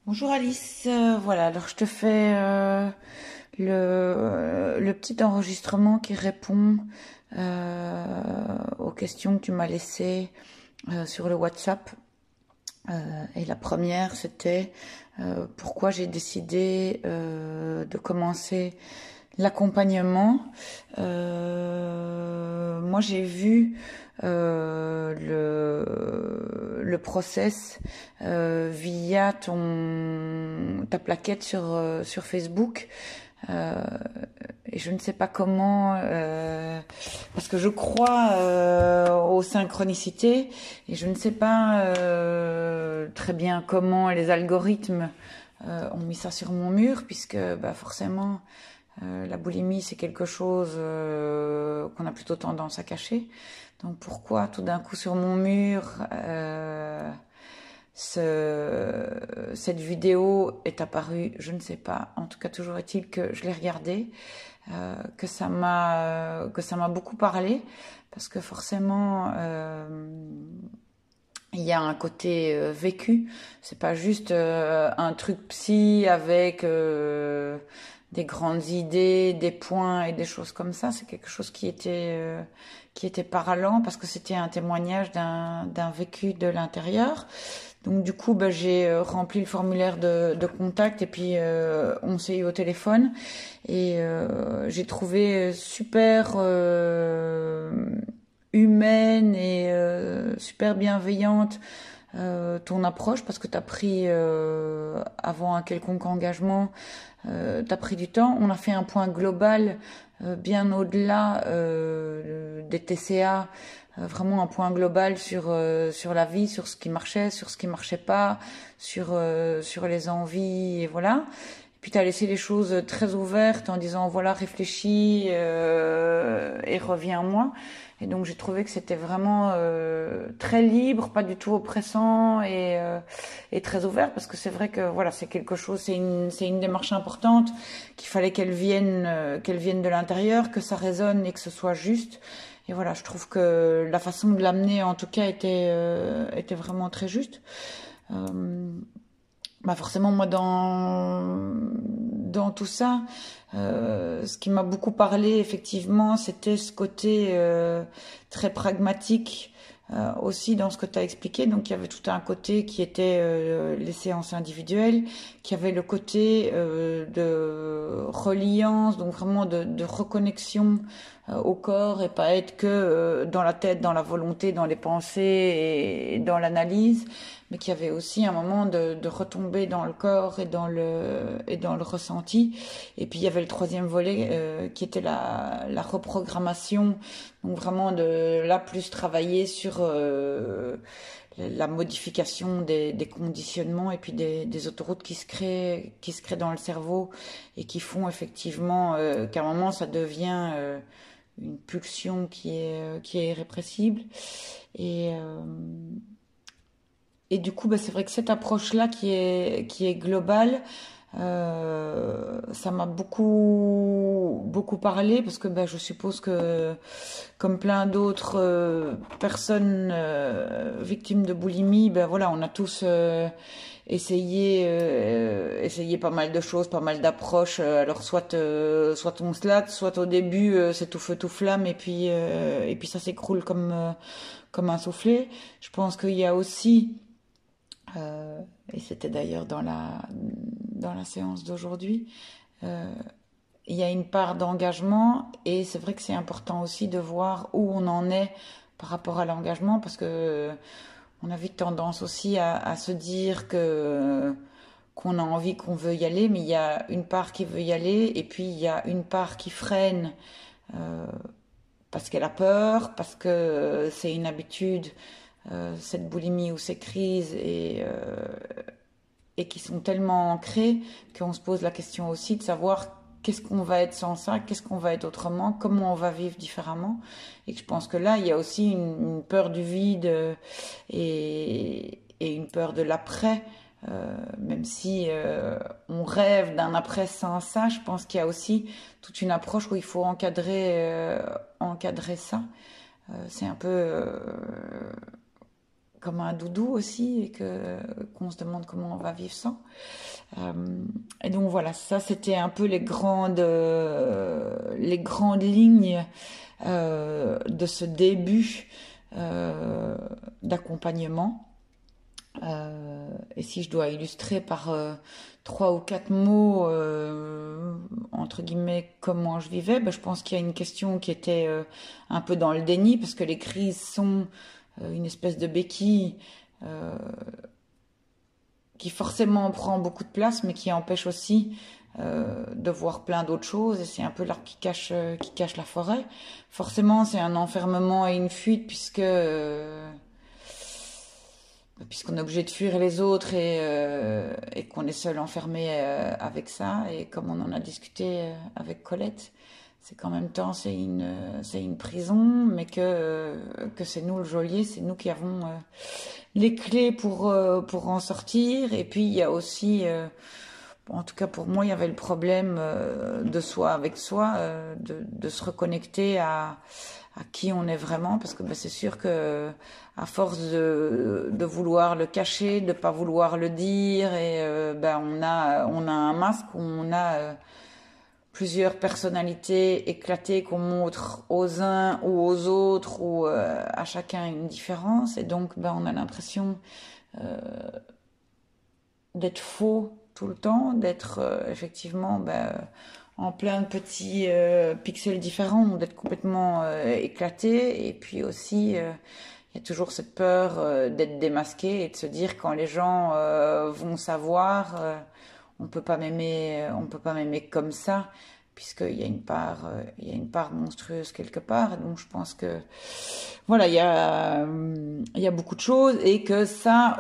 Bonjour Alice. Voilà, alors je te fais le petit enregistrement qui répond aux questions que tu m'as laissées sur le WhatsApp. Et la première, c'était pourquoi j'ai décidé de commencer l'accompagnement. Moi, j'ai vu le process via ta plaquette sur Facebook. Euh, et je ne sais pas comment, parce que je crois aux synchronicités, et je ne sais pas très bien comment les algorithmes ont mis ça sur mon mur, puisque bah, forcément, la boulimie, c'est quelque chose qu'on a plutôt tendance à cacher. Donc pourquoi tout d'un coup sur mon mur, cette vidéo est apparue, je ne sais pas. En tout cas, toujours est-il que je l'ai regardée, que ça m'a beaucoup parlé, parce que forcément, il y a un côté vécu. C'est pas juste un truc psy avec des grandes idées, des points et des choses comme ça. C'est quelque chose qui était parlant parce que c'était un témoignage d'un vécu de l'intérieur. Donc du coup, bah, j'ai rempli le formulaire de contact et puis on s'est eu au téléphone et j'ai trouvé super humaine et super bienveillante ton approche parce que tu as pris avant un quelconque engagement, tu as pris du temps. On a fait un point global bien au-delà des TCA, vraiment un point global sur la vie, sur ce qui marchait pas, sur les envies et voilà. Puis tu as laissé les choses très ouvertes en disant voilà, réfléchis et reviens-moi. Et donc j'ai trouvé que c'était vraiment très libre, pas du tout oppressant et très ouvert parce que c'est vrai que voilà, c'est quelque chose, c'est une démarche importante qu'il fallait qu'elle vienne de l'intérieur, que ça résonne et que ce soit juste. Et voilà, je trouve que la façon de l'amener en tout cas était vraiment très juste. Euh, Bah forcément, moi, dans tout ça, ce qui m'a beaucoup parlé, effectivement, c'était ce côté très pragmatique aussi dans ce que tu as expliqué. Donc, il y avait tout un côté qui était les séances individuelles, qui avait le côté de reliance, donc vraiment de reconnexion au corps et pas être que dans la tête, dans la volonté, dans les pensées et dans l'analyse, mais qu'il y avait aussi un moment de retomber dans le corps et dans le ressenti. Et puis il y avait le troisième volet qui était la reprogrammation, donc vraiment de là plus travailler sur la modification des conditionnements et puis des autoroutes qui se créent dans le cerveau et qui font effectivement qu'à un moment ça devient une pulsion qui est irrépressible. Et, euh, et du coup, bah, c'est vrai que cette approche-là qui est globale, ça m'a beaucoup parlé parce que bah, je suppose que, comme plein d'autres personnes victimes de boulimie, ben voilà, on a tous essayé pas mal de choses, pas mal d'approches. Alors soit on se latte, soit au début c'est tout feu tout flamme et puis ça s'écroule comme un soufflé. Je pense qu'il y a aussi et c'était d'ailleurs dans la séance d'aujourd'hui, euh, il y a une part d'engagement et c'est vrai que c'est important aussi de voir où on en est par rapport à l'engagement parce que on a vite tendance aussi à se dire que qu'on a envie, qu'on veut y aller, mais il y a une part qui veut y aller et puis il y a une part qui freine euh, parce qu'elle a peur, parce que c'est une habitude, cette boulimie ou ces crises et qui sont tellement ancrés qu'on se pose la question aussi de savoir qu'est-ce qu'on va être sans ça, qu'est-ce qu'on va être autrement, comment on va vivre différemment. Et que je pense que là, il y a aussi une peur du vide et une peur de l'après. Même si on rêve d'un après sans ça, je pense qu'il y a aussi toute une approche où il faut encadrer ça. C'est un peu comme un doudou aussi, et qu'on se demande comment on va vivre sans. Et donc voilà, ça c'était un peu les grandes lignes de ce début d'accompagnement. Et si je dois illustrer par 3 ou 4 mots, entre guillemets, comment je vivais, ben, je pense qu'il y a une question qui était un peu dans le déni, parce que les crises sont une espèce de béquille qui forcément prend beaucoup de place, mais qui empêche aussi de voir plein d'autres choses. Et c'est un peu l'arbre qui cache la forêt. Forcément, c'est un enfermement et une fuite, puisqu'on est obligé de fuir les autres et qu'on est seul enfermé avec ça. Et comme on en a discuté avec Colette, c'est qu'en même temps c'est une prison, mais que c'est nous le geôlier, c'est nous qui avons les clés pour en sortir. Et puis il y a aussi, bon, en tout cas pour moi, il y avait le problème de soi avec soi, de se reconnecter à qui on est vraiment, parce que ben, c'est sûr que à force de vouloir le cacher, de pas vouloir le dire, et ben on a un masque où on a plusieurs personnalités éclatées qu'on montre aux uns ou aux autres, ou à chacun une différence, et donc ben on a l'impression d'être faux tout le temps, d'être effectivement ben, en plein de petits pixels différents, d'être complètement éclaté. Et puis aussi, il y a toujours cette peur d'être démasqué et de se dire quand les gens vont savoir, on peut pas m'aimer comme ça, puisqu'il y a il y a une part monstrueuse quelque part. Donc je pense que voilà, il y a beaucoup de choses, et que ça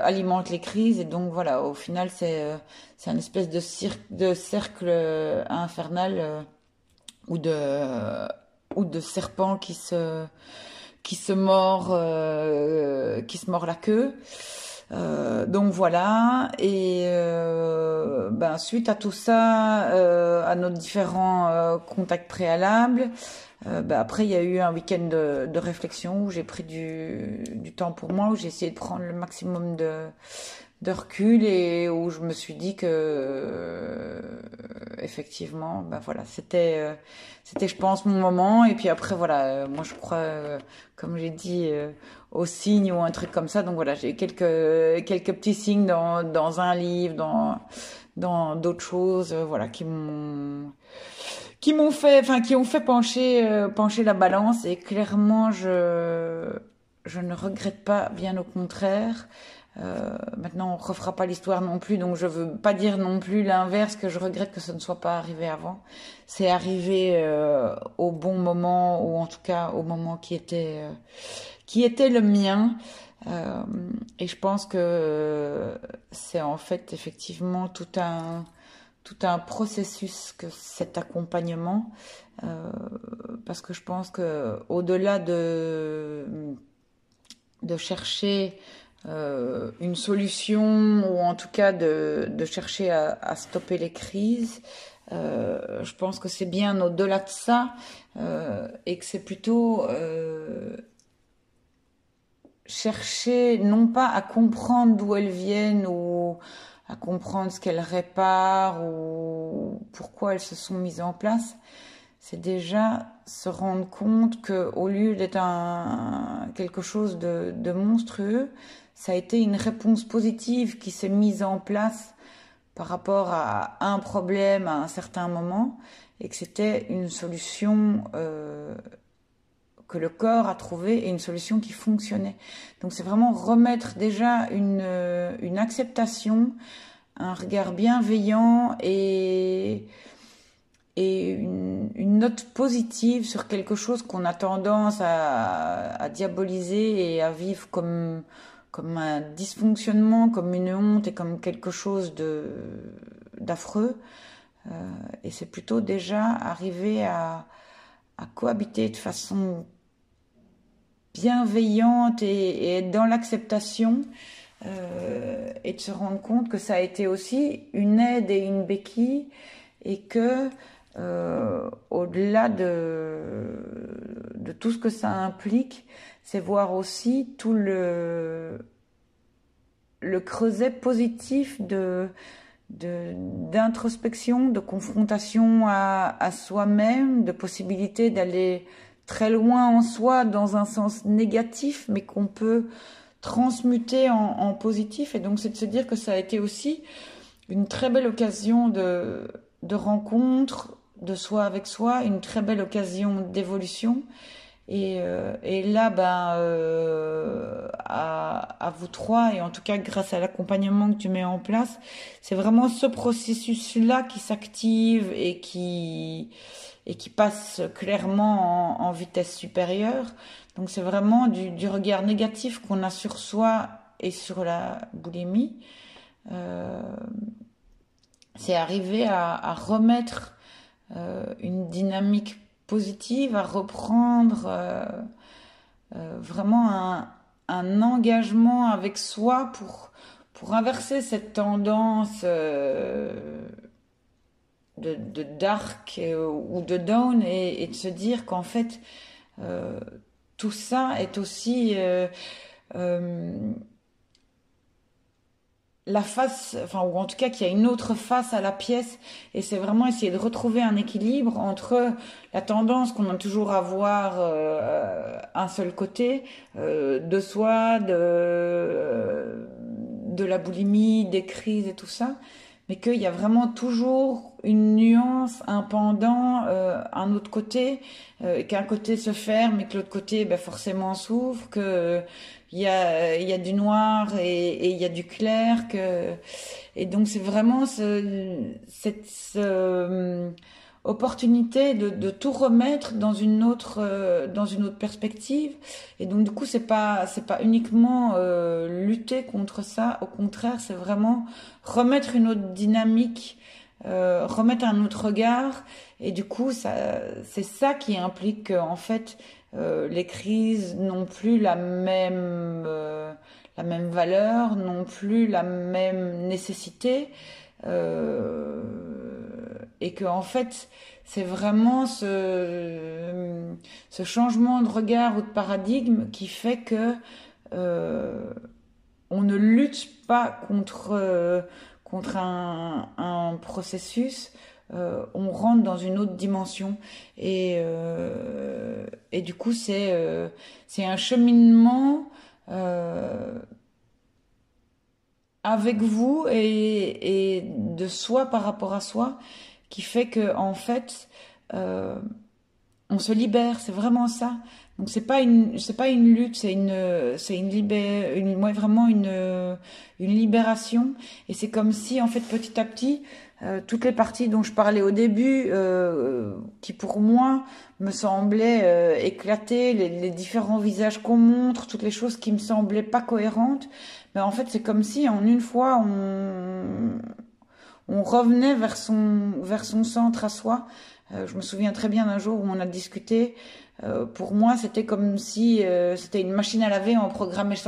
alimente les crises. Et donc voilà, au final c'est un espèce de cercle infernal, ou de serpent qui se mord la queue. Donc voilà, et ben, suite à tout ça, à nos différents contacts préalables, ben, après il y a eu un week-end de réflexion où j'ai pris du temps pour moi, où j'ai essayé de prendre le maximum de recul, et où je me suis dit que effectivement, ben voilà, c'était je pense mon moment. Et puis après voilà, moi je crois, comme j'ai dit, aux signes ou un truc comme ça. Donc voilà, j'ai eu quelques petits signes dans un livre, dans d'autres choses, voilà, qui ont fait pencher la balance. Et clairement, je ne regrette pas, bien au contraire. Maintenant, on refera pas l'histoire non plus, donc je veux pas dire non plus l'inverse, que je regrette que ce ne soit pas arrivé avant. C'est arrivé au bon moment, ou en tout cas au moment qui était le mien. Et je pense que c'est en fait effectivement tout un processus, que cet accompagnement, parce que je pense que au-delà de chercher une solution, ou en tout cas de chercher à stopper les crises, je pense que c'est bien au-delà de ça, et que c'est plutôt chercher non pas à comprendre d'où elles viennent, ou à comprendre ce qu'elles réparent, ou pourquoi elles se sont mises en place. C'est déjà se rendre compte que, au lieu d'être quelque chose de monstrueux, ça a été une réponse positive qui s'est mise en place par rapport à un problème à un certain moment, et que c'était une solution que le corps a trouvé, et une solution qui fonctionnait. Donc c'est vraiment remettre déjà une acceptation, un regard bienveillant, et une note positive sur quelque chose qu'on a tendance à diaboliser et à vivre comme un dysfonctionnement, comme une honte, et comme quelque chose d'affreux. Et c'est plutôt déjà arriver à cohabiter de façon bienveillante, et être dans l'acceptation, et de se rendre compte que ça a été aussi une aide et une béquille, et que au-delà de tout ce que ça implique, c'est voir aussi tout le creuset positif d'introspection, de confrontation à soi-même, de possibilité d'aller très loin en soi dans un sens négatif, mais qu'on peut transmuter en positif. Et donc c'est de se dire que ça a été aussi une très belle occasion de rencontre de soi avec soi, une très belle occasion d'évolution. Et là, à vous trois, et en tout cas grâce à l'accompagnement que tu mets en place, c'est vraiment ce processus-là qui s'active et qui passe clairement en vitesse supérieure. Donc c'est vraiment du regard négatif qu'on a sur soi et sur la boulimie. Euh, c'est arriver à remettre une dynamique positive, à reprendre vraiment un engagement avec soi pour inverser cette tendance de dark ou de down et de se dire qu'en fait euh, tout ça est aussi euh, la face, enfin, ou en tout cas qu'il y a une autre face à la pièce, et c'est vraiment essayer de retrouver un équilibre entre la tendance qu'on a toujours à voir un seul côté de soi, de la boulimie, des crises et tout ça, mais qu'il y a vraiment toujours une nuance, un pendant, un autre côté, qu'un côté se ferme et que l'autre côté forcément s'ouvre, que il y a du noir et il y a du clair et donc c'est vraiment cette opportunité de tout remettre dans une autre perspective. Et donc du coup c'est pas uniquement lutter contre ça, au contraire c'est vraiment remettre une autre dynamique, remettre un autre regard. Et du coup c'est ça qui implique en fait les crises n'ont plus la même valeur, n'ont plus la même nécessité, euh, et que en fait c'est vraiment ce changement de regard ou de paradigme qui fait que on ne lutte pas contre un processus, on rentre dans une autre dimension et du coup c'est un cheminement avec vous et de soi par rapport à soi qui fait que en fait euh, on se libère, c'est vraiment ça. Donc c'est pas une lutte, c'est ouais, vraiment une libération. Et c'est comme si en fait petit à petit toutes les parties dont je parlais au début, qui pour moi me semblaient éclater, les différents visages qu'on montre, toutes les choses qui me semblaient pas cohérentes, mais en fait c'est comme si en une fois on revenait vers son centre à soi. Je me souviens très bien d'un jour où on a discuté. Pour moi, c'était comme si c'était une machine à laver en programmage.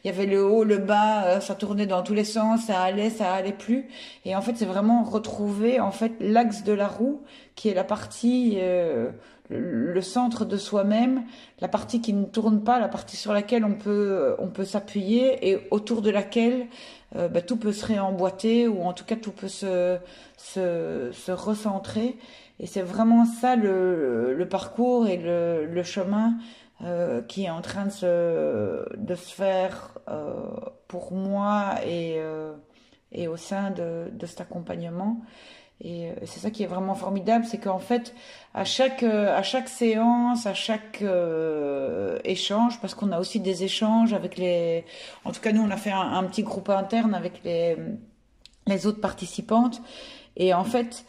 Il y avait le haut, le bas, ça tournait dans tous les sens, ça allait plus. Et en fait, c'est vraiment retrouver en fait l'axe de la roue, qui est la partie, le centre de soi-même, la partie qui ne tourne pas, la partie sur laquelle on peut s'appuyer et autour de laquelle tout peut se réemboîter ou en tout cas tout peut se recentrer. Et c'est vraiment ça le parcours et le chemin qui est en train de se faire pour moi et au sein de cet accompagnement. Et c'est ça qui est vraiment formidable, c'est qu'en fait, à chaque séance, à chaque échange, parce qu'on a aussi des échanges avec en tout cas nous on a fait un petit groupe interne avec les autres participantes, et en fait,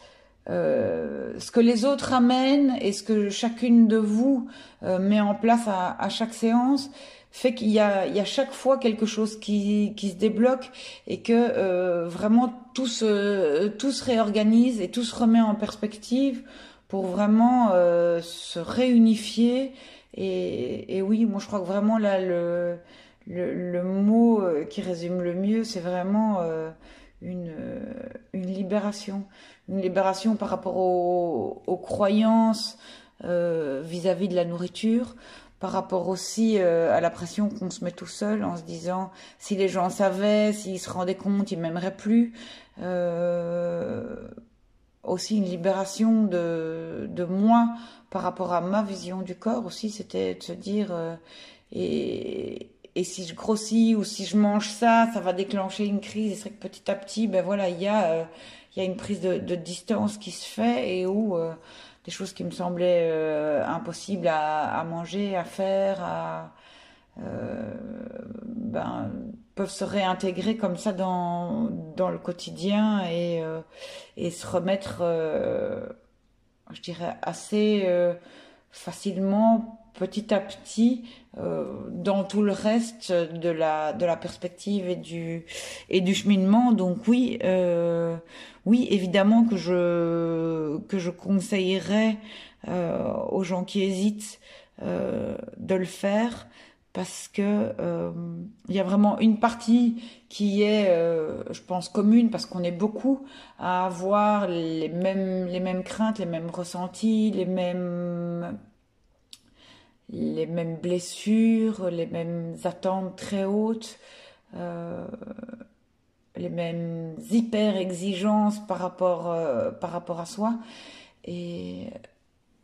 ce que les autres amènent et ce que chacune de vous met en place à chaque séance fait qu'il y a chaque fois quelque chose qui se débloque et que vraiment tout se réorganise et tout se remet en perspective pour vraiment se réunifier. Et oui, moi je crois que vraiment là le mot qui résume le mieux, c'est vraiment une libération. Une libération par rapport aux croyances vis-à-vis de la nourriture, par rapport aussi à la pression qu'on se met tout seul en se disant si les gens savaient, s'ils se rendaient compte, ils m'aimeraient plus. Aussi une libération de moi par rapport à ma vision du corps aussi, c'était de se dire et si je grossis ou si je mange ça, ça va déclencher une crise. Et c'est vrai que petit à petit, ben voilà, il y a une prise de distance qui se fait et où des choses qui me semblaient impossibles à manger, à faire, euh, ben, peuvent se réintégrer comme ça dans le quotidien et se remettre, je dirais, assez facilement, petit à petit, dans tout le reste de la perspective et du cheminement. Donc oui, oui, évidemment que je conseillerais aux gens qui hésitent de le faire parce que il y a vraiment une partie qui est, je pense, commune parce qu'on est beaucoup à avoir les mêmes craintes, les mêmes ressentis, les mêmes blessures, les mêmes attentes très hautes, euh, les mêmes hyper exigences par rapport à soi. Et,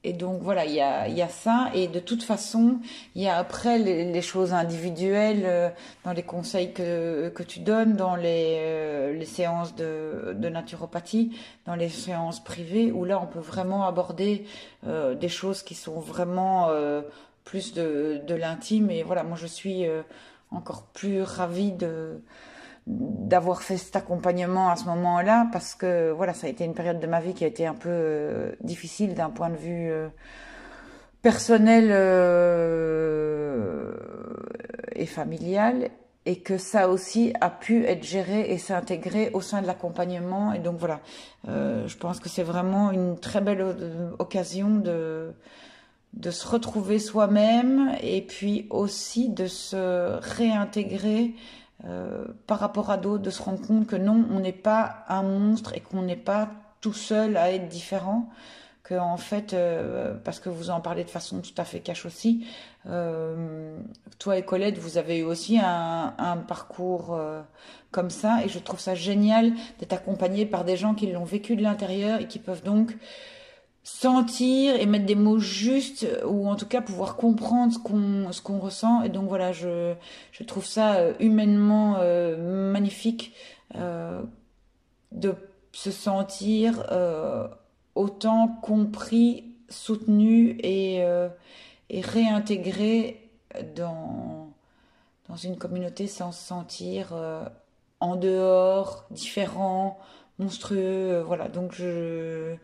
et donc voilà, il y a ça. Et de toute façon, il y a après les choses individuelles, dans les conseils que tu donnes, dans les séances de naturopathie, dans les séances privées, où là on peut vraiment aborder des choses qui sont vraiment plus de l'intime. Et voilà, moi je suis encore plus ravie d'avoir fait cet accompagnement à ce moment-là parce que voilà, ça a été une période de ma vie qui a été un peu difficile d'un point de vue personnel et familial et que ça aussi a pu être géré et s'intégrer au sein de l'accompagnement et donc voilà, je pense que c'est vraiment une très belle occasion de se retrouver soi-même et puis aussi de se réintégrer par rapport à d'autres, de se rendre compte que non, on n'est pas un monstre et qu'on n'est pas tout seul à être différent, que en fait, parce que vous en parlez de façon tout à fait cash aussi, toi et Colette, vous avez eu aussi un parcours comme ça et je trouve ça génial d'être accompagné par des gens qui l'ont vécu de l'intérieur et qui peuvent donc sentir et mettre des mots justes ou en tout cas pouvoir comprendre ce qu'on ressent et donc voilà je trouve ça humainement magnifique euh, de se sentir autant compris soutenu et réintégré dans une communauté sans se sentir en dehors différent monstrueux voilà donc je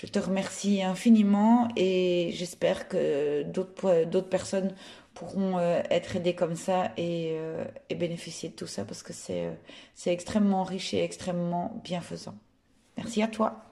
te remercie infiniment et j'espère que d'autres personnes pourront être aidées comme ça et bénéficier de tout ça parce que c'est extrêmement riche et extrêmement bienfaisant. Merci à toi.